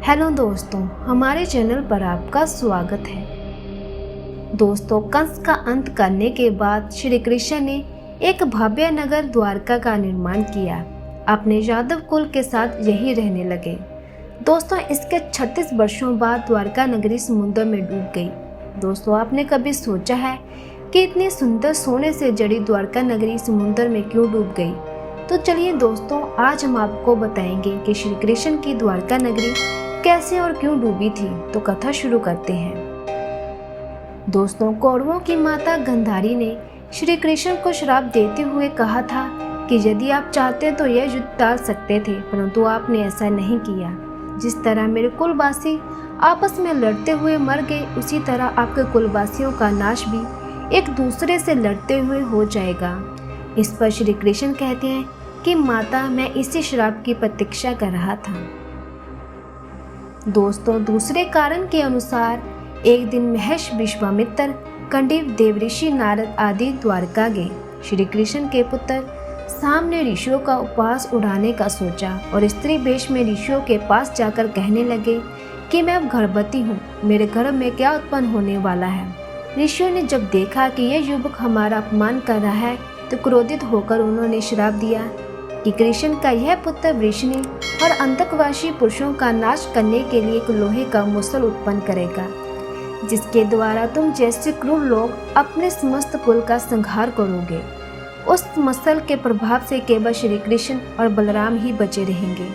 Hello दोस्तों, हमारे channel पर आपका स्वागत है। दोस्तों, कंस का अंत करने के बाद श्री कृष्ण ने एक भव्य नगर द्वारका का निर्माण किया। अपने यादव कुल के साथ यहीं रहने लगे। दोस्तों, इसके 36 वर्षों बाद द्वारका नगरी समुद्र में डूब गई। दोस्तों, आपने कभी सोचा है कि इतनी सुंदर सोने से जड़ी द्वारका नगरी समुद्र में क्यों डूब गई? तो चलिए दोस्तों, आज हम आपको बताएंगे कि श्री कृष्ण की द्वारका नगरी कैसे और क्यों डूबी थी। तो कथा शुरू करते हैं। दोस्तों, कौरवों की माता गंधारी ने श्री कृष्ण को श्राप देते हुए कहा था कि यदि आप चाहते तो यह युद्ध टाल सकते थे, परंतु आपने ऐसा नहीं किया। जिस तरह मेरे कुलवासी आपस में लड़ते हुए मर गए, उसी तरह आपके कुलवासियों का नाश भी एक दूसरे से लड़ते हुए हो जाएगा। इस पर श्री कृष्ण कहते हैं कि माता, मैं इसी श्राप की प्रतीक्षा कर रहा था। दोस्तों, दूसरे कारण के अनुसार एक दिन महेश, विश्वामित्र, कंडीव, देवऋषि नारद आदि द्वारका गए। श्री कृष्ण के पुत्र शाम ने ऋषियों का उपवास उड़ाने का सोचा और स्त्री वेश में ऋषियों के पास जाकर कहने लगे कि मैं अब गर्भवती हूँ, मेरे गर्भ में क्या उत्पन्न होने वाला है। ऋषियों ने जब देखा कि यह युवक हमारा अपमान कर रहा है तो क्रोधित होकर उन्होंने श्राप दिया कि कृष्ण का यह पुत्र वृषणी और अंतकवासी पुरुषों का नाश करने के लिए एक लोहे का मुसल उत्पन्न करेगा, जिसके द्वारा तुम जैसे क्रूर लोग अपने समस्त कुल का संहार करोगे। उस मसल के प्रभाव से केवल श्री कृष्ण और बलराम ही बचे रहेंगे।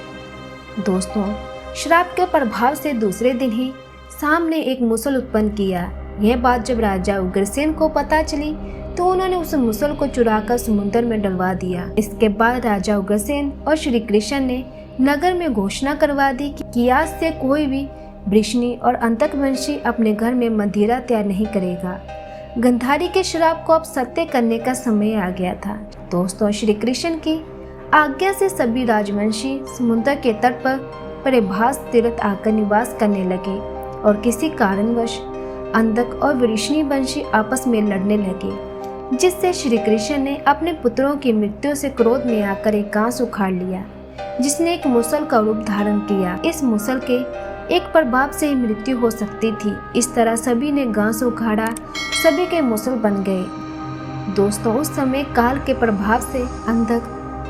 दोस्तों, श्राप के प्रभाव से दूसरे दिन ही शाम ने एक मुसल उत्पन्न किया। यह बात जब राजा उग्रसेन को पता चली तो उन्होंने उस मुसल को चुराकर समुद्र में डलवा दिया। इसके बाद राजा उग्रसेन और श्री कृष्ण ने नगर में घोषणा करवा दी कि आज से कोई भी वृषणी और अंतकवंशी अपने घर में मदिरा तैयार नहीं करेगा। गंधारी के श्राप को अब सत्य करने का समय आ गया था। दोस्तों, श्री कृष्ण की आज्ञा से सभी राजवंशी समुद्र के तट पर परिभास तीर्थ आकर निवास करने लगे और किसी कारणवश अंधक और वृषणी वंशी आपस में लड़ने लगे, जिससे श्री कृष्ण ने अपने पुत्रों की मृत्यु से क्रोध में आकर एक घास उखाड़ लिया, जिसने एक मुसल का रूप धारण किया। इस मुसल के एक प्रभाव से ही मृत्यु हो सकती थी। इस तरह सभी ने घास उखाड़ा, सभी के मुसल बन गए। दोस्तों, उस समय काल के प्रभाव से अंधक,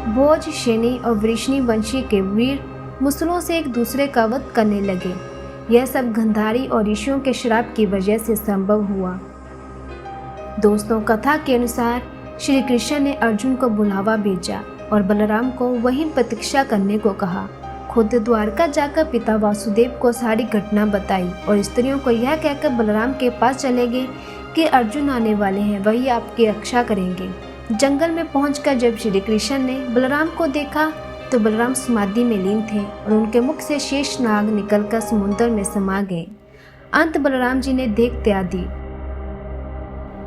भोज, शनि और वृषणी वंशी के वीर मुसलों से एक दूसरे का वध करने लगे। यह सब गंधारी और ऋषियों के श्राप की वजह से संभव हुआ। दोस्तों, कथा के अनुसार श्री कृष्ण ने अर्जुन को बुलावा भेजा और बलराम को वहीं प्रतीक्षा करने को कहा। खुद द्वारका जाकर पिता वासुदेव को सारी घटना बताई और स्त्रियों को यह कहकर बलराम के पास चले गए कि अर्जुन आने वाले हैं, वही आपकी रक्षा करेंगे। जंगल में पहुंचकर जब श्री कृष्ण ने बलराम को देखा तो बलराम समाधि में लीन थे और उनके मुख से शेष नाग निकलकर समुद्र में समा गए। अंत बलराम जी ने देख त्याग दी।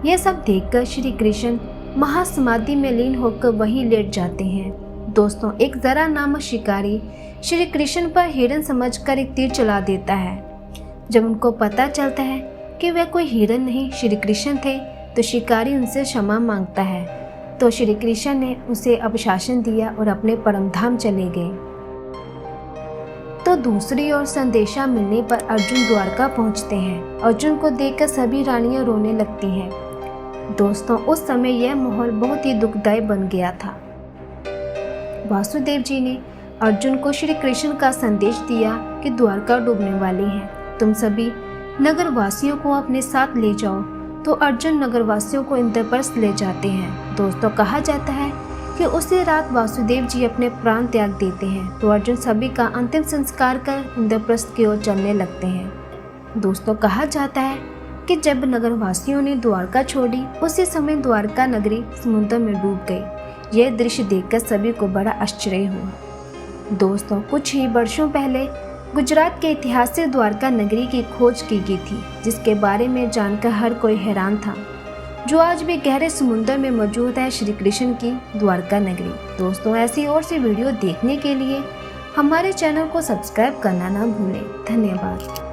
यह सब देखकर श्री कृष्ण महासमाधि में लीन होकर वहीं लेट जाते हैं। दोस्तों, एक जरा नामक शिकारी श्री कृष्ण पर हिरण समझकर एक तीर चला देता है। जब उनको पता चलता है कि वह कोई हिरण नहीं श्री कृष्ण थे तो शिकारी उनसे क्षमा मांगता है। तो श्री कृष्ण ने उसे अभिशासन दिया और अपने परमधाम चले गए। तो दूसरी ओर संदेशा मिलने पर अर्जुन द्वारका पहुंचते हैं। अर्जुन को देखकर सभी रानियां रोने लगती हैं। दोस्तों, उस समय यह माहौल बहुत ही दुखदायी बन गया था। वासुदेव जी ने अर्जुन को श्री कृष्ण का संदेश दिया कि द्वारका डूबने वाली है, तुम सभी नगर वासियों को अपने साथ ले जाओ। तो अर्जुन नगरवासियों को इंद्रप्रस्थ ले जाते हैं। दोस्तों, कहा जाता है कि उसी रात वासुदेव जी अपने प्राण त्याग देते हैं। तो अर्जुन सभी का अंतिम संस्कार कर इंद्रप्रस्थ की ओर चलने लगते हैं। दोस्तों, कहा जाता है कि जब नगरवासियों ने द्वारका छोड़ी, उसी समय द्वारका नगरी समुद्र में डूब गई। यह दृश्य देखकर सभी को बड़ा आश्चर्य हुआ। दोस्तों, कुछ ही वर्षों पहले गुजरात के ऐतिहासिक द्वारका नगरी की खोज की गई थी, जिसके बारे में जानकर हर कोई हैरान था, जो आज भी गहरे समुद्र में मौजूद है श्री कृष्ण की द्वारका नगरी। दोस्तों, ऐसी और सी वीडियो देखने के लिए हमारे चैनल को सब्सक्राइब करना ना भूलें। धन्यवाद।